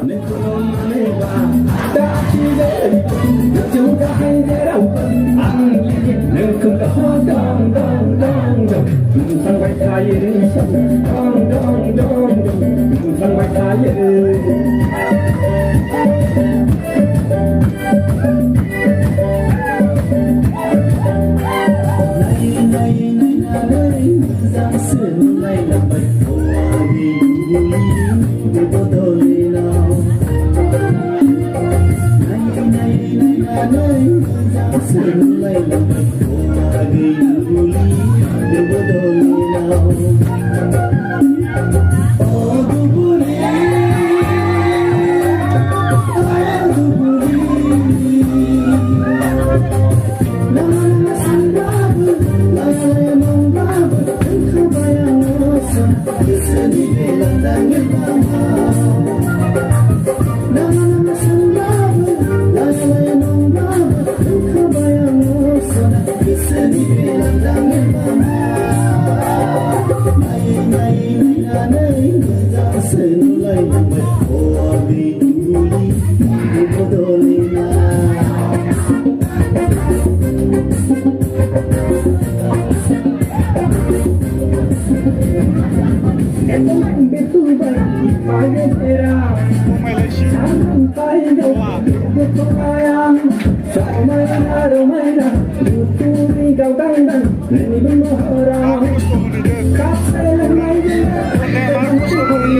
내 꿈만을 봐 다치게 여주가 하이데라고 내 꿈가 호동동동동 상발 타이를 동동동동 상발 타이를 Sương nay là bạch hồ vì người có đôi nào nay là nơi sương nay là bạch hồ vì người có đôi nào ô du buri